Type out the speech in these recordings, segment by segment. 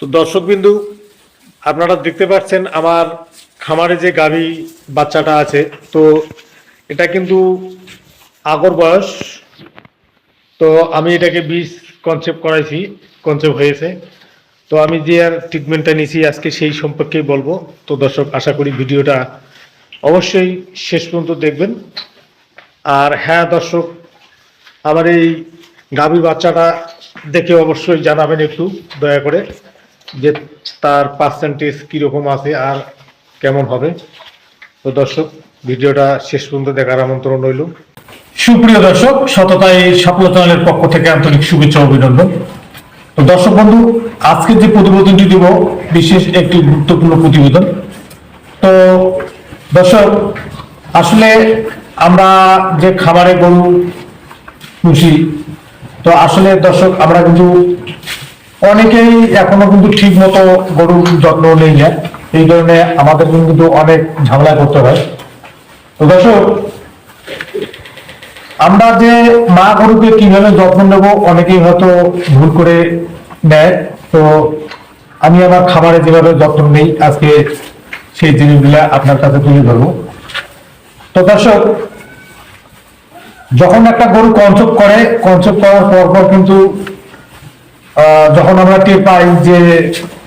তো দর্শকবিন্দু, আপনারা দেখতে পাচ্ছেন আমার খামারে যে গাভী বাচ্চাটা আছে, তো এটা কিন্তু আগর বয়স। তো আমি এটাকে বীজ কনসেপ্ট হয়েছে। তো আমি যে আর ট্রিটমেন্টটা নিয়েছি আজকে সেই সম্পর্কেই বলবো। তো দর্শক, আশা করি ভিডিওটা অবশ্যই শেষ পর্যন্ত দেখবেন। আর হ্যাঁ দর্শক, আমার এই গাভী বাচ্চাটা দেখে অবশ্যই জানাবেন একটু দয়া করে যে তার পার্সেন্টেজ কীরকম আছে আর কেমন হবে। তো দর্শক, ভিডিওটা শেষ পর্যন্ত দেখার আমন্ত্রণ রইল। সুপ্রিয় দর্শক, সততাই স্বপ্ন চ্যানেলের পক্ষ থেকে আন্তরিক শুভেচ্ছা অভিনন্দন। তো দর্শক বন্ধু, আজকে যে প্রতিবেদনটি দিব বিশেষ একটি গুরুত্বপূর্ণ প্রতিবেদন। তো দর্শক, আসলে আমরা যে খামারে গরু পুষি, তো আসলে দর্শক আমরা কিন্তু অনেকেই এখনো কিন্তু ঠিক মতো গরুর যত্ন নেই না। এই কারণে আমাদের কিন্তু অনেক ঝামেলা করতে হয়। তো দর্শক, আমরা যে মা গরুকে কিভাবে যত্ন নেব অনেকেই হয়তো ভুল করে নেয়। তো আমি আমার খাবারে যেভাবে যত্ন নেই আজকে সেই জিনিসগুলো আপনার কাছে তুলে ধরবো। তো দর্শক, যখন একটা গরু কনসেপ্ট করার পর কিন্তু যখন আমরা টের পাই যে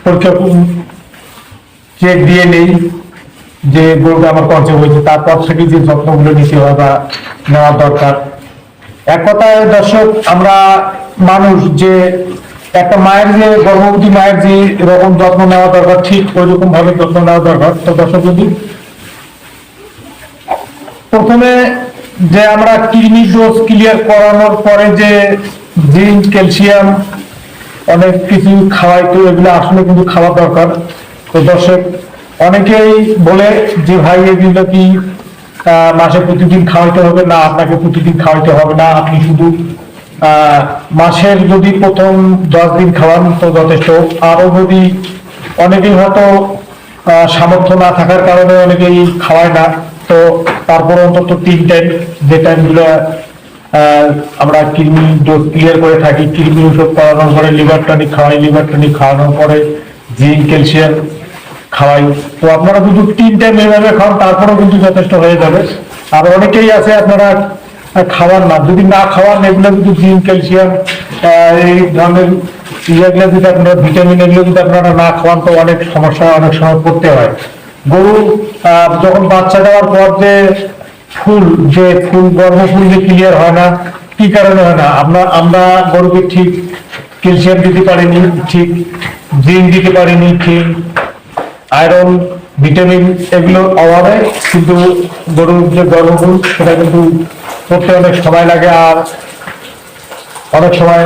পরীক্ষা চেক দিয়ে নেই যে গরুটা আমার কনসেপ্ট হয়েছে, তারপর থেকে যে যত্নগুলো নিতে হয় বা নেওয়া দরকার। এক কথায় দর্শক, আমরা মানুষ যে একটা মায়ের যে গর্ভবতী মায়ের যে এরকম যত্ন নেওয়া দরকার, ঠিক ওই রকম ভাবে যত্ন নেওয়া দরকার। তো দর্শক, যদি প্রথমে যে আমরা কিডনি ডোজ ক্লিয়ার করানোর পরে যে জিঙ্ক, ক্যালসিয়াম অনেক কিছু খাওয়াই, তো এগুলো আসলে কিন্তু খাওয়া দরকার। তো দর্শক, অনেকেই বলে যে ভাই এগুলো কি মাসে প্রতিদিন খাওয়াইতে হবে? না, আপনাকে প্রতিদিন খাওয়াইতে হবে না। আপনি শুধু মাসের যদি প্রথম 10 দিন খাওয়ান তো যথেষ্ট। আরো যদি অনেকেই হয়তো সামর্থ্য না থাকার কারণে অনেকেই খাওয়ায় না, তো তারপর অন্তত 3 টাইম, যে টাইমগুলো আমরা কৃমি ডোজ ক্লিয়ার করে থাকি, কৃমি ওষুধ করানোর পরে লিভার টনিক খাওয়াই, লিভার টনিক খাওয়ানোর পরে জিঙ্ক, ক্যালসিয়াম খাওয়াই। তো আপনারা যদি 3 টাইম এইভাবে খান তারপরেও কিন্তু যথেষ্ট হয়ে যাবে। আর অনেকেই আছে আপনারা খাওয়ান না, যদি না খাওয়ান এগুলো কিন্তু জিঙ্ক, ক্যালসিয়াম এই ধরনের ইয়েগুলো যদি আপনারা ভিটামিন এগুলো যদি আপনারা না খাওয়ান তো অনেক সমস্যা অনেক সময় পড়তে হয়। গরু যখন বাচ্চা দেওয়ার পর যে গর্ভফুল যে ক্লিয়ার হয় না, কি কারণে হয় না? আমরা গরুকে ঠিক ক্যালসিয়াম দিতে পারিনি, ঠিক জিঙ্ক দিতে পারিনি, ঠিক আয়রন, ভিটামিন এগুলোর অভাবে কিন্তু গরুর যে গর্ভফুল সেটা কিন্তু করতে অনেক সময় লাগে, আর অনেক সময়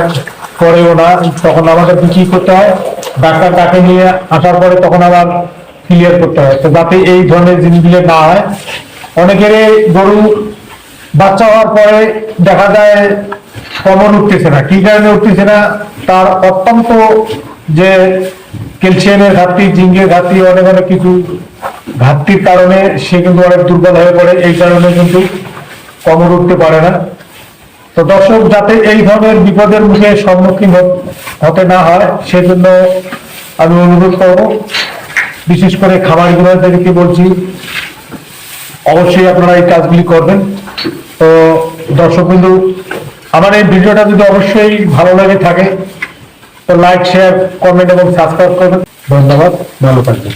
করেও না। তখন আমাদের কি করতে হয়? ডাক্তার ডাকে নিয়ে আসার পরে তখন আবার ক্লিয়ার করতে হয়। তো যাতে এই ধরনের জিনিসগুলো না হয়, অনেকের গরু বাচ্চা হওয়ার পরে দেখা যায় কমন উঠতেছে না। কি কারণে উঠতেছে না? তার অত্যন্ত যে ক্যালসিয়ামের ঘাটতি, জিঙ্কের ঘাটতি, অনেক অনেক কিছু ঘাটতির কারণে সে কিন্তু অনেক দুর্বল হয়ে পড়ে। এই কারণে কিন্তু কমন উঠতে পারে না। তো দর্শক, যাতে এই ধরনের বিপদের মুখে সম্মুখীন হতে না হয় সেজন্য আমি অনুরোধ করব, বিশেষ করে খামারগুলোদেরকে বলছি অবশ্যই আপনারা এই কাজগুলি করবেন। তো দর্শক বিন্দু, আমার এই ভিডিওটা যদি অবশ্যই ভালো লাগে থাকে তো লাইক, শেয়ার, কমেন্ট এবং সাবস্ক্রাইব করবেন। ধন্যবাদ, ভালো থাকবেন।